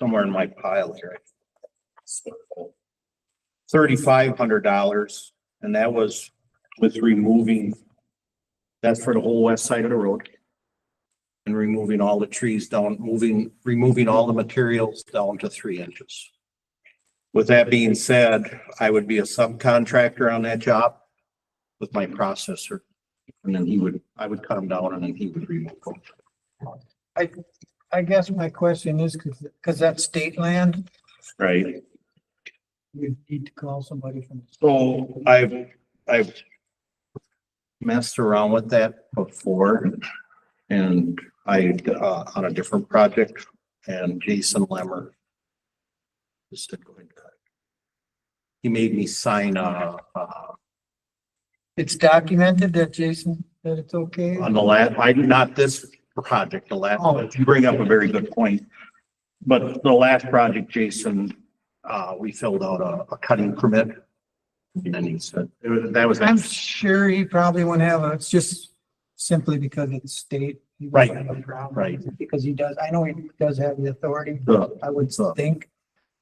somewhere in my pile here. $3,500, and that was with removing, that's for the whole west side of the road. And removing all the trees down, removing all the materials down to 3 inches. With that being said, I would be a subcontractor on that job with my processor. And then I would cut them down and then he would remove them. I guess my question is, because that's state land, Right. you need to call somebody from. So I've messed around with that before and on a different project, and Jason Lemmer just did go ahead and cut it. He made me sign It's documented that Jason, that it's okay? on the not this project, the last, Oh. you bring up a very good point. But the last project, Jason, we filled out a cutting permit. And then he said, that was. I'm sure he probably wouldn't have it's just simply because it's state. He wouldn't Right, have a problem right. with it Because he does, I know he does have the authority, The I would think.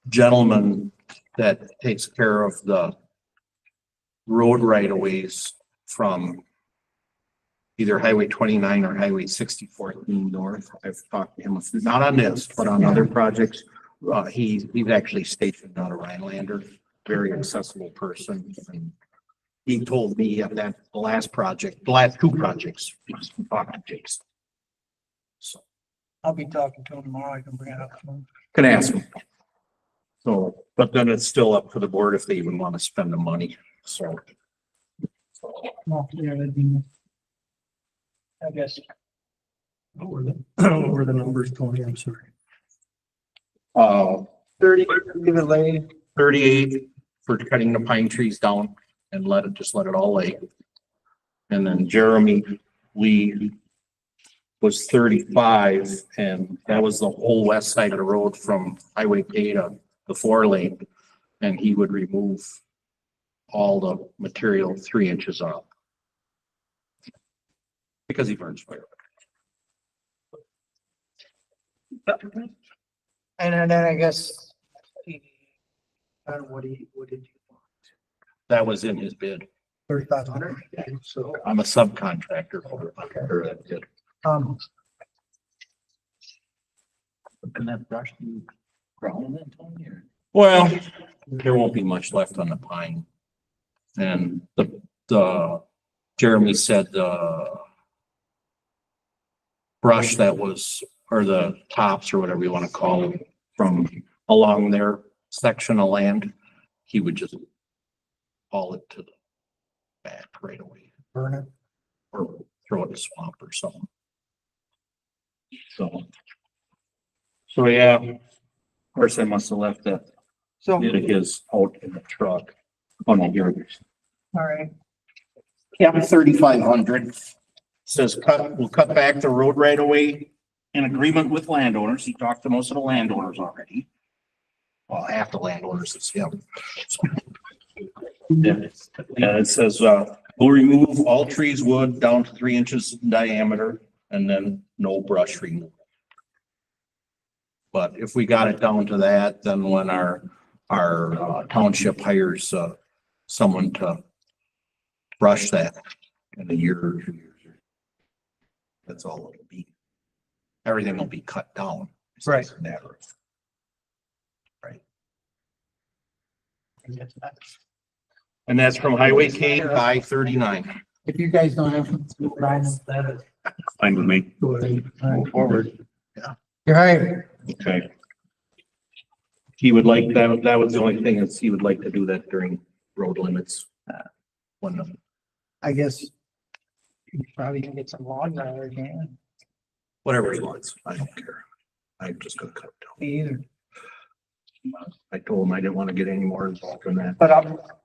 gentleman that takes care of the road right of ways from either Highway 29 or Highway 64 north. I've talked to him, not on this, but on other projects. He's actually stationed out of Rhinelander, very accessible person. And he told me that the last two projects, he was talking to Jason. So I'll be talking to him tomorrow. I can bring it up to him. can ask him. So, but then it's still up to the board if they even want to spend the money, so. Well, yeah, that'd be, I guess. What were the numbers, Tony? I'm sorry. 30, leave it lay. 38 for cutting the pine trees down and let it all lay. And then Jeremy Lee was 35, and that was the whole west side of the road from Highway K to the 4-lane. And he would remove all the material 3 inches up. Because he burns fire. And then I guess. What did you want? That was in his bid. 3,500? So I'm a subcontractor for that bid. can that brush be ground then, Tony? Or? Well, there won't be much left on the pine. And the Jeremy said the brush that was, or the tops or whatever you want to call them, from along their section of land, he would just haul it to the back right away Burn it. or throw it in a swamp or something. So yeah, of course I must have left that So, bit of his out in the truck on the yours. all right, Yeah, 3,500. Says we'll cut back the road right away in agreement with landowners. He talked to most of the landowners already. Well, half the landowners is him. Yeah, it says, we'll remove all trees, wood down to 3 inches in diameter and then no brush removal. But if we got it down to that, then when our township hires, someone to brush that in a year or 2 years, that's all it'll be. Everything will be cut down. It's Right. just a matter of- Right. And that's from Highway K to I-39. if you guys don't have. Fine with me. Go ahead. Move forward. You're hired. Okay. He would like, that was the only thing, is he would like to do that during road limits. When the I guess. You probably can get some logs out of there, can whatever he wants, I don't care. I'm just gonna cut it you? Me either. down. I told him I didn't want to get any more involved in that. But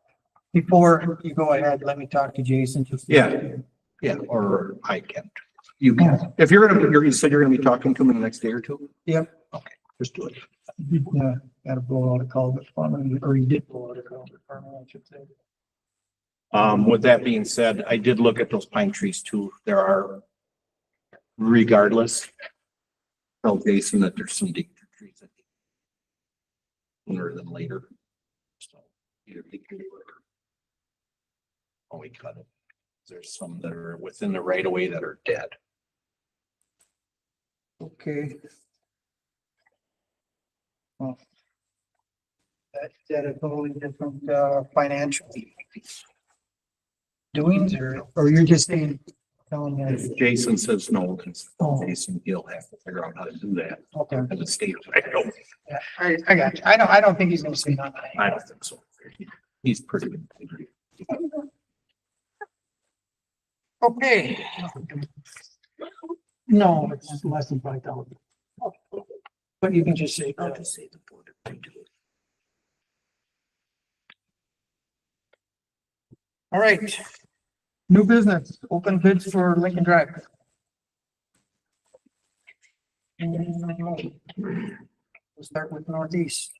before you go ahead, let me talk to Jason. Just. Yeah. Yeah, or I can't. You can. If you said you're gonna be talking to him in the next day or two? Yep. Okay, just do it. Yeah, gotta blow out a culvert for me, or you did blow out a culvert for me, I should say. With that being said, I did look at those pine trees too. There are, regardless, tell Jason that there's some danger trees. sooner than later. So either we can do it or we cut it. There's some that are within the right of way that are dead. Okay. Well, that a totally different, financial doings, or you're just saying, telling me, If Jason says no, then Oh. Jason, he'll have to figure out how to do that. okay, And the state, I don't, yeah, I got you. I don't think he's gonna say nothing. I don't think so. He's pretty good. Okay. No, it's less than 5,000. But you can just say. I'll just say the board. All right. New business, open bids for Lincoln Drive. We'll start with Northeast.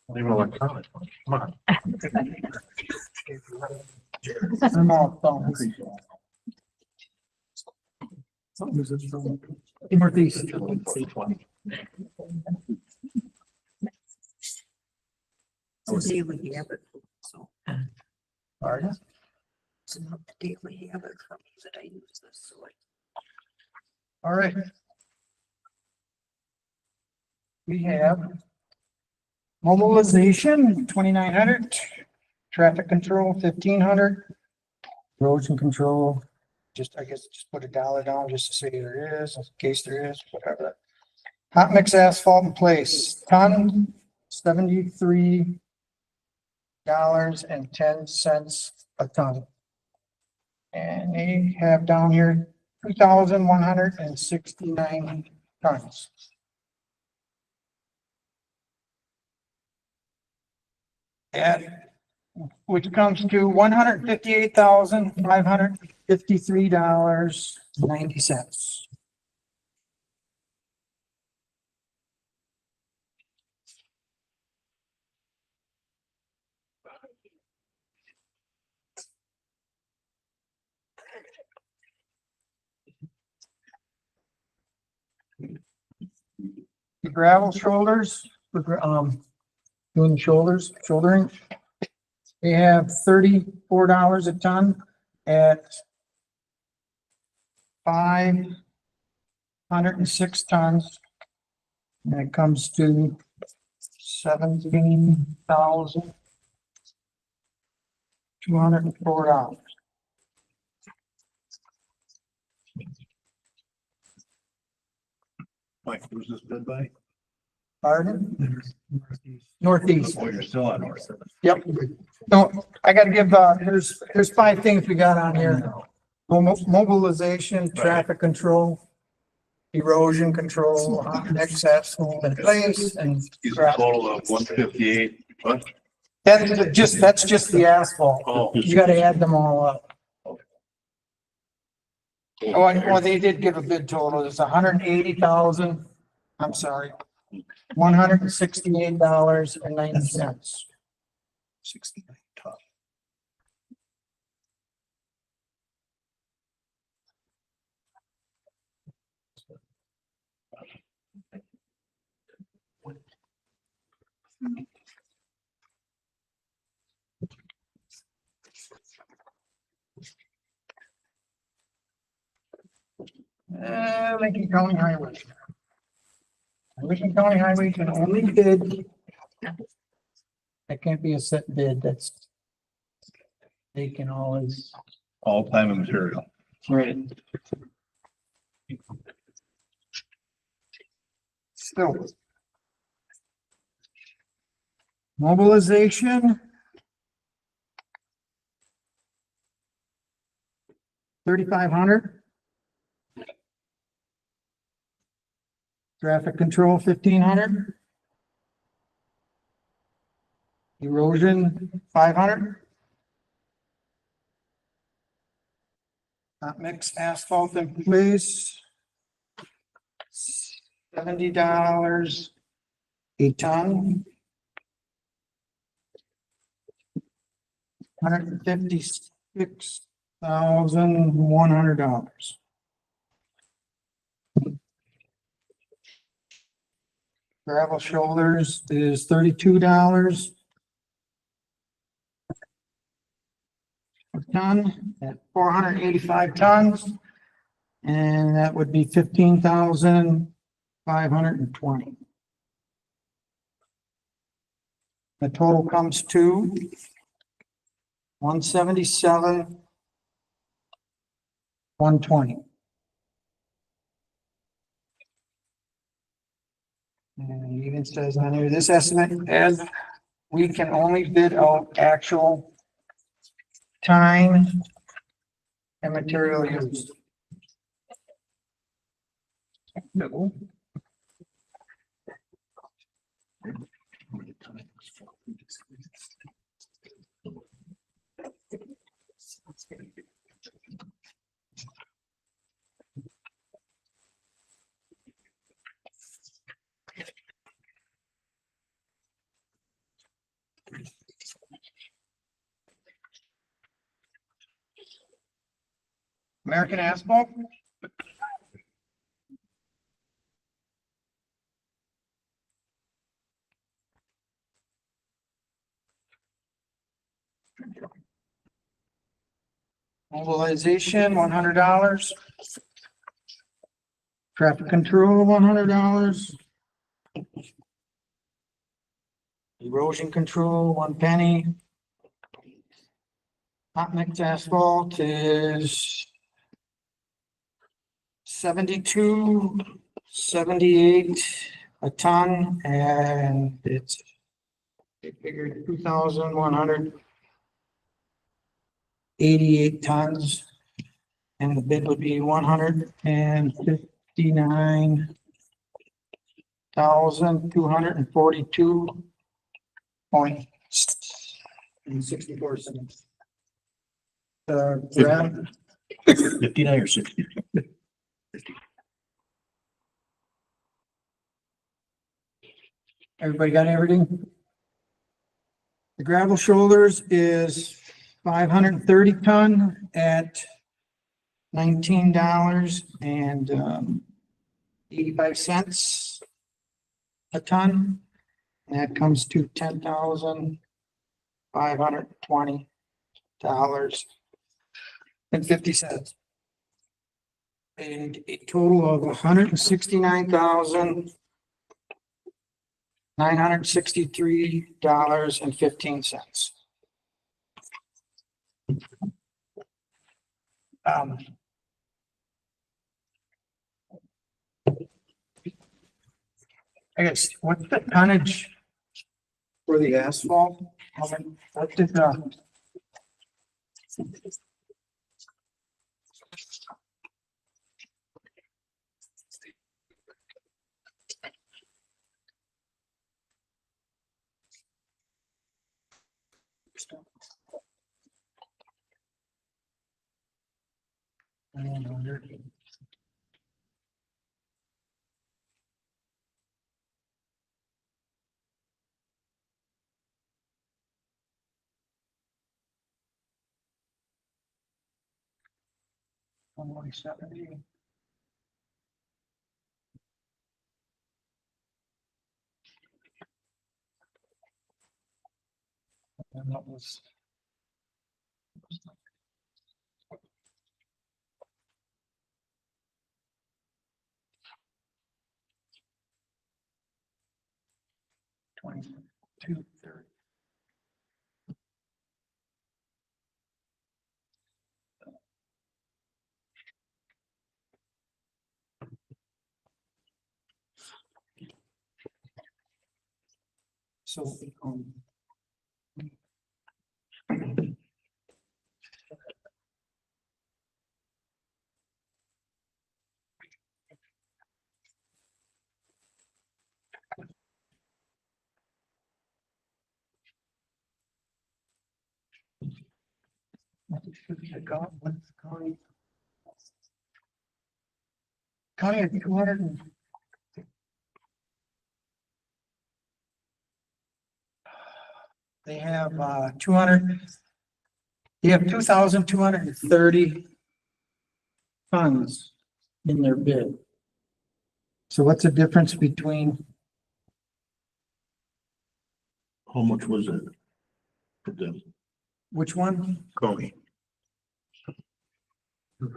Leave it electronic. Come on. I'm all phones. Northeast. So daily habit, so Pardon? it's not the daily habit for me that I use this, so All right. We have mobilization, 2,900, traffic control, 1,500, erosion control, I guess, just put $1 down just to say there is, in case there is, whatever. Hot mix asphalt in place, ton, $73.10 a ton. And they have down here 2,169 tons. And which comes to $158,553.90. The gravel shoulders, doing the shouldering. They have $34 a ton at 506 tons. And it comes to $17,204. Mike, who's this bid by? Pardon? Northeast. Oh, you're still on north. Yep. No, I gotta give, there's 5 things we got on here. Mobilization, traffic control, erosion control, excess in place, and He's a total of 158. What? that's just the asphalt. Oh. You gotta add them all up. Oh, they did give a bid total. It's $180,000. I'm sorry. $168.90. 69 ton. Lincoln County Highway. Lincoln County Highway can only bid. That can't be a set bid. They can always. All time and material. Right. Still. Mobilization. 3,500. Traffic control, 1,500. Erosion, 500. Hot mix asphalt in place. $70 a ton. $156,100. Gravel shoulders is $32 a ton at 485 tons. And that would be 15,520. The total comes to 177, 120. And it even says on here, this estimate, as we can only bid out actual time and material used. No. American Asphalt. Mobilization, $100. Traffic control, $100. Erosion control, 1 penny. Hot mix asphalt is 72, 78 a ton, and it's, they figured 2,188 tons. And the bid would be 159,242.64 cents. Brad, 59 or 60? everybody got everything? The gravel shoulders is 530 ton at $19.85 a ton. And that comes to $10,520.50. And a total of $169,963.15. I guess, what's the tonnage for the asphalt? How many, what did the? One 70. And that was. $22.30. So, County had 200 and. They have 200 You have 2,230 tons in their bid. So what's the difference between, How much was it? For them? which one? Coney.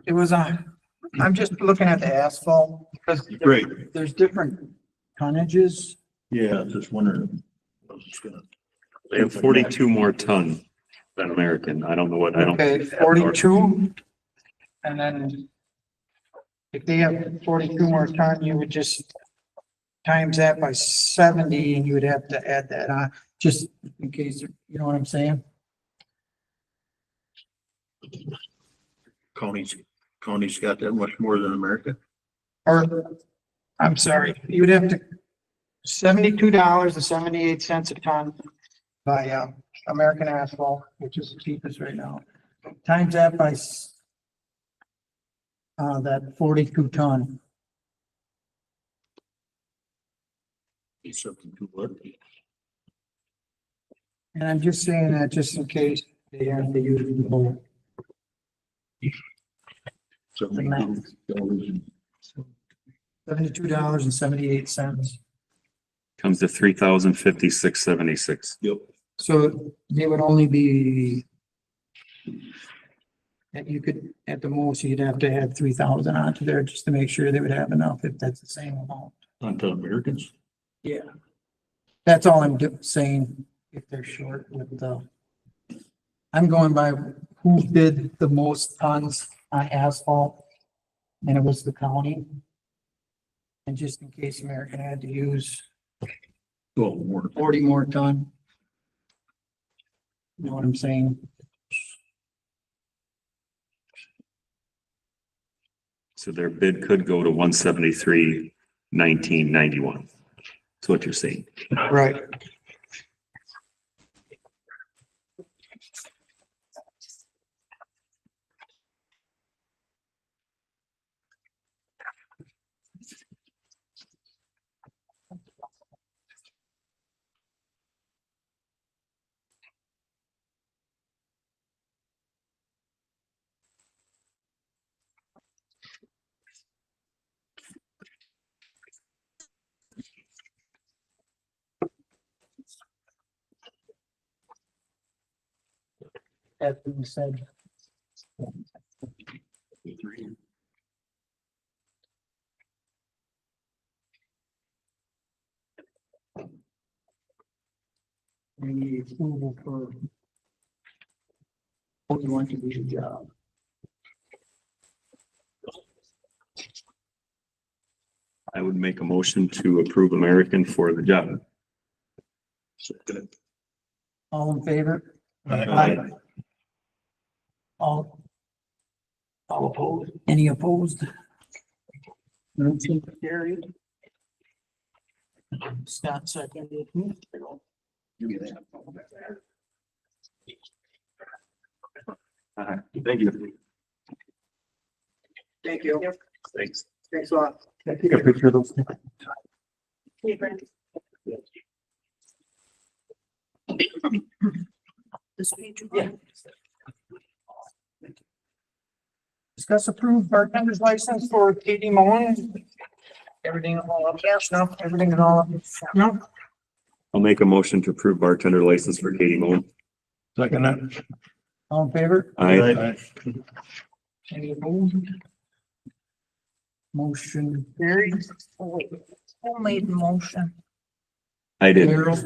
It was I'm just looking at the asphalt because Great. there's different tonnages. Yeah, just wondering. I was just gonna. They have 42 more ton than American. I don't know what, I don't. Okay, 42. And then if they have 42 more ton, you would just times that by 70 and you would have to add that on, just in case, you know what I'm saying? Coney's got that much more than America. Or, I'm sorry, you would have to $72.78 a ton by, American Asphalt, which is the cheapest right now. Times that by that 42 ton. Something to what? And I'm just saying that just in case they have to use the whole. $72.78. Comes to 3,056.76. Yep. So they would only be. And you could, at the most, you'd have to add 3,000 onto there just to make sure they would have enough if that's the same amount. On to Americans. Yeah. That's all I'm saying, if they're short with the. I'm going by who bid the most tons on asphalt, and it was the county. And just in case American had to use Well, more. 40 more ton. You know what I'm saying? So their bid could go to 173.1991. That's what you're saying. Right. That being said. We need approval for. What we want to do the job. I would make a motion to approve American for the job. All in favor? Aye. All opposed? Any opposed? Motion carried. Scott seconded. Thank you. Thank you. Thanks. Thanks a lot. Can I take a picture of those? This page. Yeah. Discuss approved bartender's license for Katie Mullen. Everything all up, no, everything is all up. No, I'll make a motion to approve bartender license for Katie Moon. Second that. all in favor? Aye. Any opposed? Motion carried. Oh, wait, who made the motion? I did. Carol.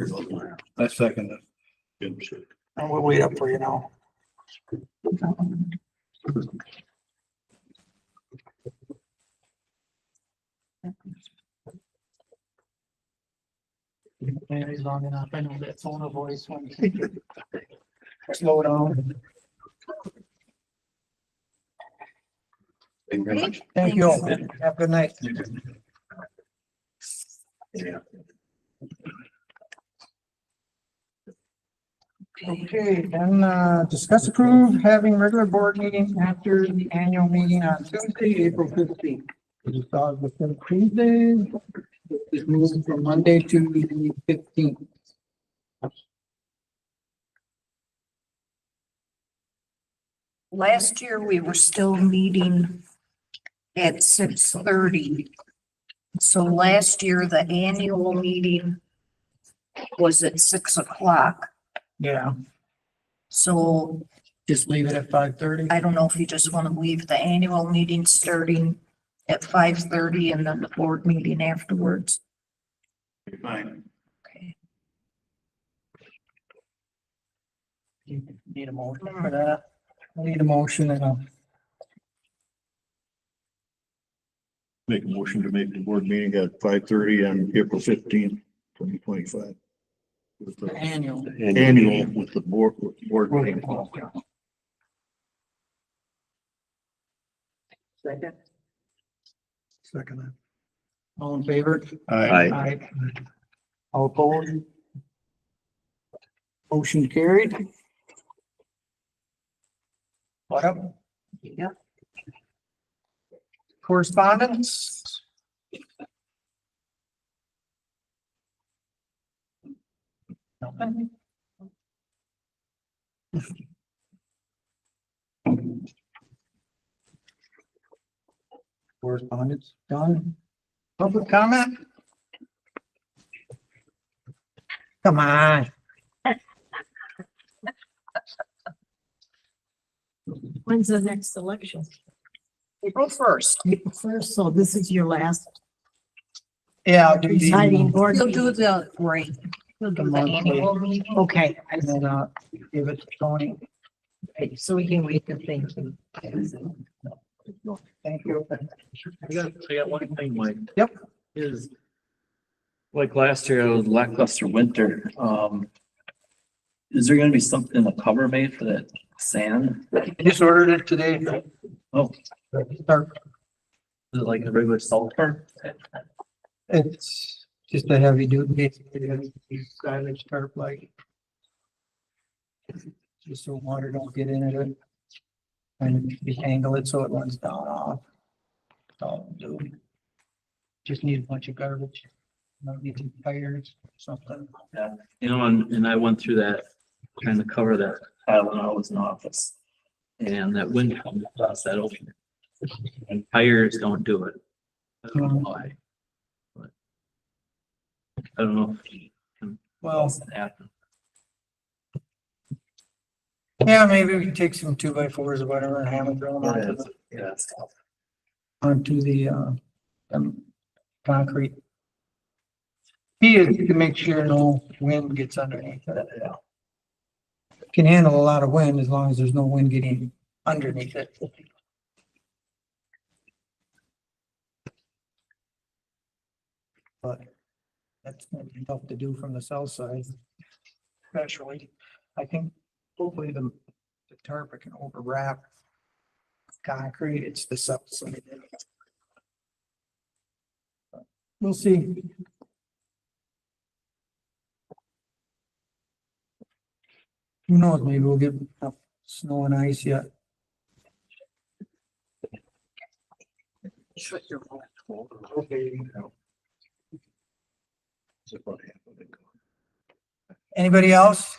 I second it. And we'll wait up for you now. Maybe long enough. I know that tone of voice when. Slow down. Thank you very much. Thank you. all. Have a good night. Okay, then, discuss approve having regular board meeting after the annual meeting on Tuesday, April 15th. We thought within Tuesday, it's moving from Monday to the 15th. last year we were still meeting at 6:30. So last year, the annual meeting was at 6 o'clock. Yeah, So just leave it at 5:30. I don't know if you just want to leave the annual meeting starting at 5:30 and then the board meeting afterwards. Fine. Okay. Need a motion for that. I need a motion and a Make a motion to make the board meeting at 5:30 on April 15th, 2025. With the annual. annual with the board meeting. Second. Second. All in favor? Aye. Aye. All opposed? Motion carried. What up? Yeah. Correspondence? Nothing? Correspondence done. Public comment? Come on. When's the next election? April 1st. April 1st, so this is your last Yeah, I'll do presiding the, board. You'll do the, right, you'll do the monthly. annual meeting. Okay, and then, give it to Tony. so we can wait the thing. Thank you. I got one thing, Mike. Yep. Is like last year, it was lackluster winter. Is there gonna be something in the cover made for that sand? Just ordered it today. Oh, Start. is it like a regular sulfur? It's just a heavy duty, silage tarp like. Just so water don't get into it. And detangle it so it runs down off. That's all it'll do. Just need a bunch of garbage. Maybe some tires, something. You know, and I went through that, trying to cover that tile when I was in office. And that wind comes across that opening. And tires don't do it. I don't know why. But I don't know if you can. Well, Happen. yeah, maybe we can take some 2x4s or whatever and hammer them Yeah. onto the, concrete. Key is to make sure no wind gets underneath it. Can handle a lot of wind as long as there's no wind getting underneath it. But that's gonna be tough to do from the south side. Especially, I think hopefully the tarp can overwrap concrete, it's the south side. We'll see. Who knows, maybe we'll get enough snow and ice yet. Anybody else?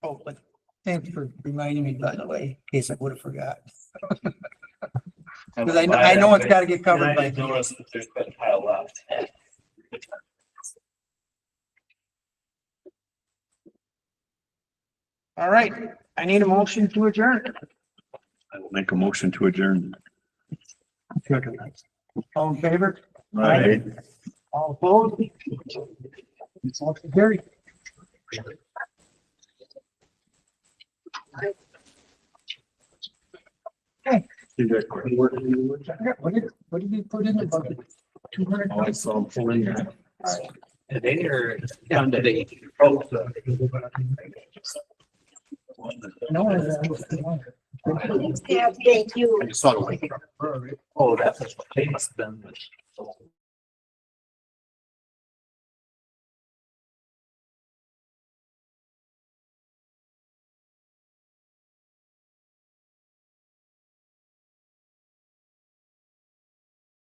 Oh, but thanks for reminding me, by the way, in case I would have forgot. Because I know it's gotta get covered by. Notice that there's been a tile left. All right, I need a motion to adjourn. I will make a motion to adjourn. All in favor? Aye. All opposed? Motion carried. What did you put in the bucket? 200? Oh, I saw him pull in there. Today or down today? Oh, No. Yeah, thank you. I just saw the link. oh, that's what they must have been.